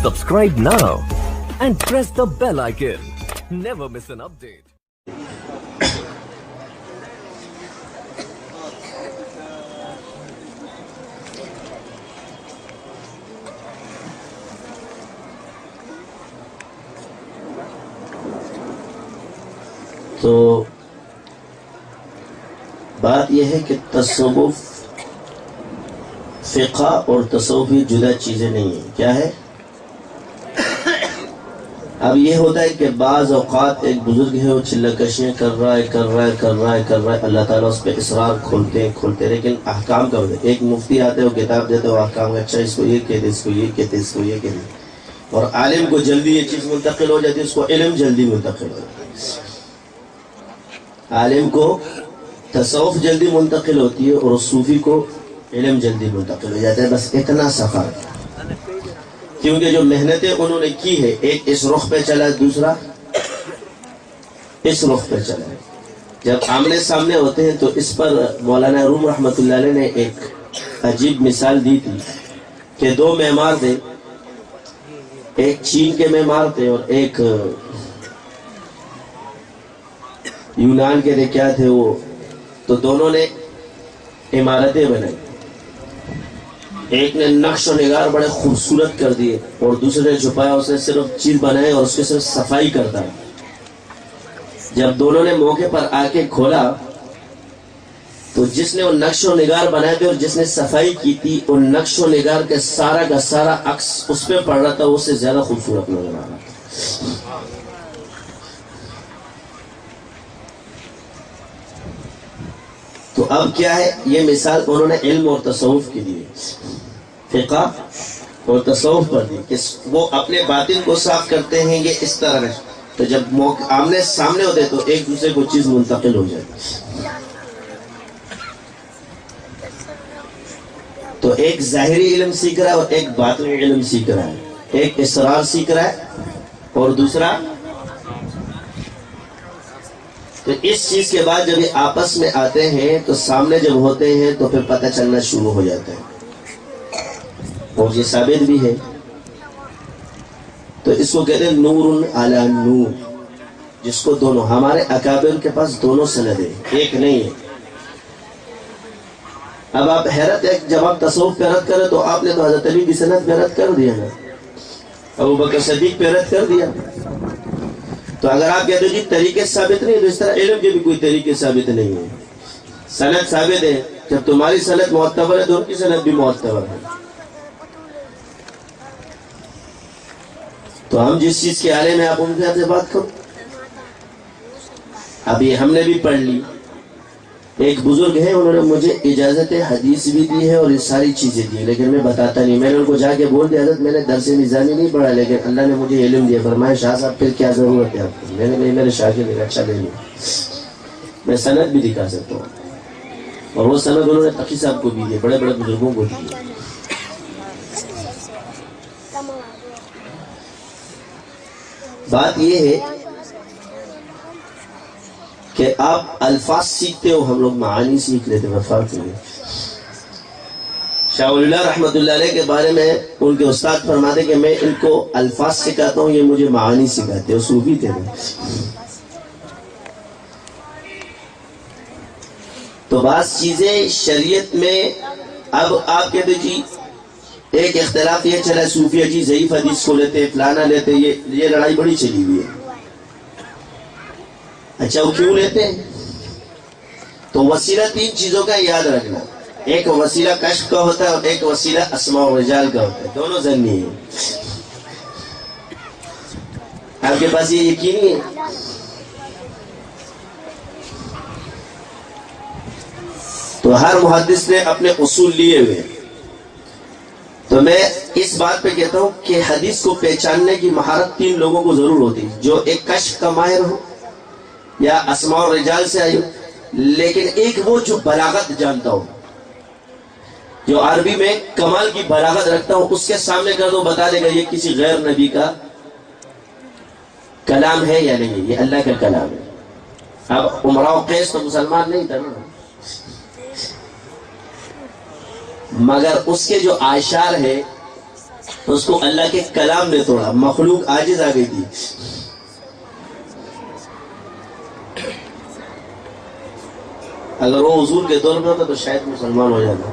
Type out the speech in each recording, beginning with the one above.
Subscribe now and press the bell icon. Never miss an update. تو بات یہ ہے کہ تصوف فقہ اور تصوف یہ جدا چیزیں نہیں ہیں. کیا ہے؟ اب یہ ہوتا ہے کہ بعض اوقات ایک بزرگ ہے وہ چلہ کشیاں کر رہا ہے اللہ تعالیٰ اس پہ اصرار کھولتے لیکن احکام کا ہوتا ہے. ایک مفتی آتے ہیں وہ کتاب دیتے ہیں احکام، اچھا اس کو یہ کہتے، اس کو یہ کہتے، اس کو یہ کہتے، اور عالم کو جلدی یہ چیز منتقل ہو جاتی ہے، اس کو علم جلدی منتقل ہو جاتی ہے. عالم کو تصوف جلدی منتقل ہوتی ہے اور صوفی کو علم جلدی منتقل ہو جاتا ہے. بس اتنا سفر، کیونکہ جو محنتیں انہوں نے کی ہے، ایک اس رخ پہ چلا ہے، دوسرا اس رخ پہ چلا ہے. جب آمنے سامنے ہوتے ہیں تو اس پر مولانا روم رحمۃ اللہ علیہ نے ایک عجیب مثال دی تھی کہ دو معمار تھے، ایک چین کے معمار تھے اور ایک یونان کے تھے. کیا تھے وہ؟ تو دونوں نے عمارتیں بنائی. ایک نے نقش و نگار بڑے خوبصورت کر دیے اور دوسرے نے چھپایا، اس نے صرف چیز بنائے اور اس کے صرف صفائی کرتا ہے. جب دونوں نے موقع پر آ کے کھولا تو جس نے وہ نقش و نگار بنائے تھے اور جس نے صفائی کی تھی، ان نقش و نگار کے سارا کا سارا عکس اس پہ پڑ رہا تھا، اس سے زیادہ خوبصورت نظر آ رہا تھا. تو اب کیا ہے؟ یہ مثال انہوں نے علم اور تصوف کی دی، فقہ اور تصوف پر دی کہ وہ اپنے باطن کو صاف کرتے ہیں یہ اس طرح. تو جب آمنے سامنے ہوتے تو ایک دوسرے کو چیز منتقل ہو جائے. تو ایک ظاہری علم سیکھ رہا ہے اور ایک باطنی علم سیکھ رہا ہے. ایک اسرار سیکھ رہا ہے اور دوسرا. تو اس چیز کے بعد جب یہ آپس میں آتے ہیں تو سامنے جب ہوتے ہیں تو پھر پتہ چلنا شروع ہو جاتا ہے، اور یہ ثابت بھی ہے. تو اس کو کہتے ہیں نور علی نور، جس کو دونوں، ہمارے اکابر کے پاس دونوں سندیں، ایک نہیں ہے. اب آپ حیرت ہے، جب آپ تصوف پہ رد کرے تو آپ نے تو حضرت علی کی سند پہ رد کر دیا نا، ابو بکر صدیق پہ رد کر دیا. تو اگر آپ کہتے ہیں جی طریقے ثابت نہیں، تو اس طرح علم کے بھی کوئی طریقے ثابت نہیں ہے. سند ثابت ہے، جب تمہاری سند معتبر ہے تو ان کی سند بھی معتبر ہے. تو ہم جس چیز کے عالم ہیں آپ ان کے سے بات کرو. اب یہ ہم نے بھی پڑھ لی. ایک بزرگ ہیں، انہوں نے مجھے اجازت حدیث بھی دی ہے اور یہ ساری چیزیں دی، لیکن میں بتاتا نہیں. میں نے ان کو جا کے بول دیا حضرت میں نے درس نظامی نہیں پڑھا، لیکن اللہ نے مجھے علم دیا. فرمایا شاہ صاحب پھر کیا ضرورت ہے آپ کو؟ میں نے میرے شاگرد نے اچھا لے لیا، میں سند بھی دکھا سکتا ہوں. اور وہ سند انہوں نے تقی صاحب کو بھی دیے، بڑے بڑے بزرگوں کو دیے. بات یہ ہے کہ آپ الفاظ سیکھتے ہو، ہم لوگ معانی سیکھ لیتے ہیں. فرق نہیں. شاہ ولی اللہ رحمۃ اللہ علیہ کے بارے میں ان کے استاد فرماتے کہ میں ان کو الفاظ سکھاتا ہوں، یہ مجھے معانی سکھاتے ہیں. صوفی تھے. تو بعض چیزیں شریعت میں، اب آپ کہتے جی ایک اختلاف یہ چلا صوفیہ جی ضعیف حدیث کو لیتے، فلانا لیتے، یہ لڑائی بڑی چلی ہوئی ہے. اچھا وہ کیوں لیتے ہیں؟ تو وسیلہ تین چیزوں کا یاد رکھنا. ایک وسیلہ کشف کا ہوتا ہے اور ایک وسیلہ اسماء و رجال کا ہوتا ہے. دونوں ضمنی ہیں. آپ کے پاس یہ یقینی ہے؟ تو ہر محدث نے اپنے اصول لیے ہوئے. تو میں اس بات پہ کہتا ہوں کہ حدیث کو پہچاننے کی مہارت تین لوگوں کو ضرور ہوتی، جو ایک کشف کا ماہر ہو یا اسماء و رجال سے آئی ہو، لیکن ایک وہ جو بلاغت جانتا ہو، جو عربی میں کمال کی بلاغت رکھتا ہو. اس کے سامنے کر دو بتا دے گا یہ کسی غیر نبی کا کلام ہے یا نہیں، یہ اللہ کا کلام ہے. اب عمرہ و قیس تو مسلمان نہیں تھا نا، مگر اس کے جو آشار ہے اس کو اللہ کے کلام نے توڑا, مخلوق عاجز آ گئی تھی. اگر وہ حضور کے دور میں ہوتا تو شاید مسلمان ہو جاتا.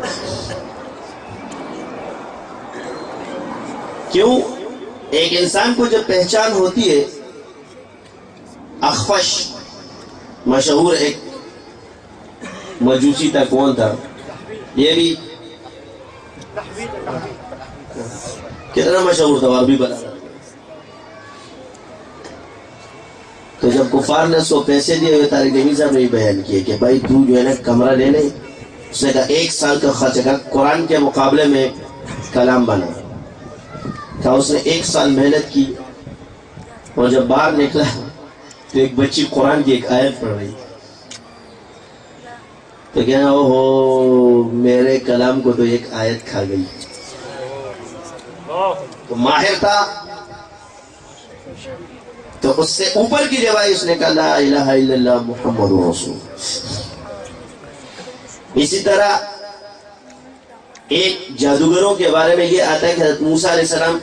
کیوں؟ ایک انسان کو جب پہچان ہوتی ہے, اخفش مشہور ایک مجوسی تھا, کون تھا یہ بھی کتنا مشہور تھا, اور بھی بتا. تو جب کفار نے اس کو پیسے دیے ہوئے, طارق جمیل صاحب نے بیان کیے کہ بھائی تو جو ہے نا کمرہ لے لے. اس نے کہا 1 سال کا خرچ کا قرآن کے مقابلے میں کلام بنا. کہا اس نے 1 سال محنت کی, اور جب باہر نکلا تو ایک بچی قرآن کی ایک آیت پڑھ رہی. تو کہنا اوہو میرے کلام کو تو ایک آیت کھا گئی. تو ماہر تھا, تو اس سے اوپر کی جگہ اس نے کہا لا الہ الا اللہ محمد رسول. اسی طرح ایک جادوگروں کے بارے میں یہ آتا ہے کہ حضرت موسیٰ علیہ السلام,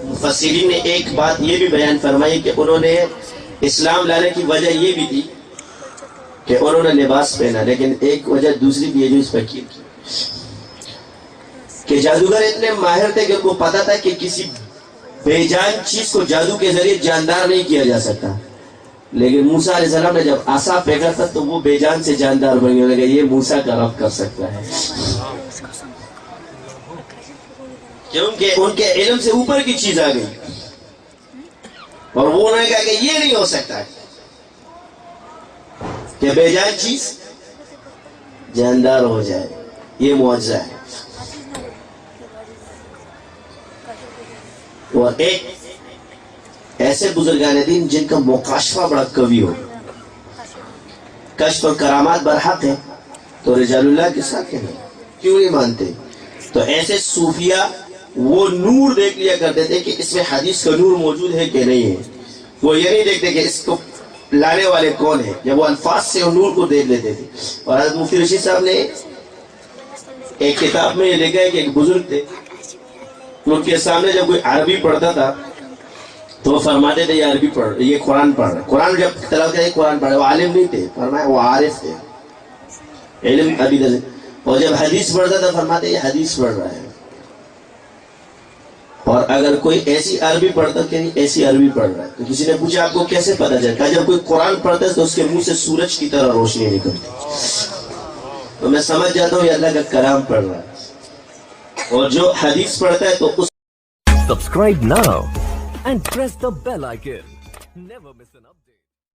مفسرین نے ایک بات یہ بھی بیان فرمائی کہ انہوں نے اسلام لانے کی وجہ یہ بھی تھی کہ انہوں نے لباس پہنا, لیکن ایک وجہ دوسری بھی ہے جو اس پر کی کہ جادوگر اتنے ماہر تھے کہ ان کو پتا تھا کہ کسی بے جان چیز کو جادو کے ذریعے جاندار نہیں کیا جا سکتا. لیکن موسیٰ علیہ السلام نے جب عصا پھینکا تھا تو وہ بے جان سے جاندار بن گیا, لگا یہ موسیٰ کا رب کر سکتا ہے, کیونکہ ان کے علم سے اوپر کی چیز آ گئی. اور وہ انہوں نے کہا کہ یہ نہیں ہو سکتا کہ بے جان چیز جاندار ہو جائے, یہ معجزہ ہے. اور ایک ایسے بزرگان دین جن کا مکاشفہ بڑا قوی ہو, کشف اور کرامات برحق ہے, تو رجال اللہ کے ساتھ ہیں, کیوں نہیں مانتے؟ تو ایسے صوفیہ وہ نور دیکھ لیا کرتے تھے کہ اس میں حدیث کا نور موجود ہے کہ نہیں ہے. وہ یہ نہیں دیکھتے کہ اس کو لانے والے کون ہیں, جب وہ الفاظ سے نور کو دیکھ لیتے تھے. اور حضرت مفتی رشید صاحب نے ایک کتاب میں یہ لکھا ہے کہ ایک بزرگ تھے, ان کے سامنے جب کوئی عربی پڑھتا تھا تو وہ فرماتے تھے یہ عربی پڑھ, یہ قرآن پڑھ رہا ہے. قرآن جب تلاوت کرتے قرآن پڑھ رہے, وہ عالم نہیں تھے, فرمایا وہ عارف تھے, علم ابھی دے. اور جب حدیث پڑھتا تھا فرماتے یہ حدیث پڑھ رہا ہے. اور اگر کوئی ایسی عربی پڑھتا کہ ایسی عربی پڑھ رہا ہے, تو کسی نے پوچھا آپ کو کیسے پتا چلا؟ کہا جب کوئی قرآن پڑھتا ہے تو اس کے منہ سے سورج کی طرح روشنی نکلتی, تو میں سمجھ جاتا ہوں یہ اللہ کا کلام پڑھ رہا ہے. اور جو حدیث پڑھتا ہے تو اس Subscribe now and press the bell icon. Never miss an update.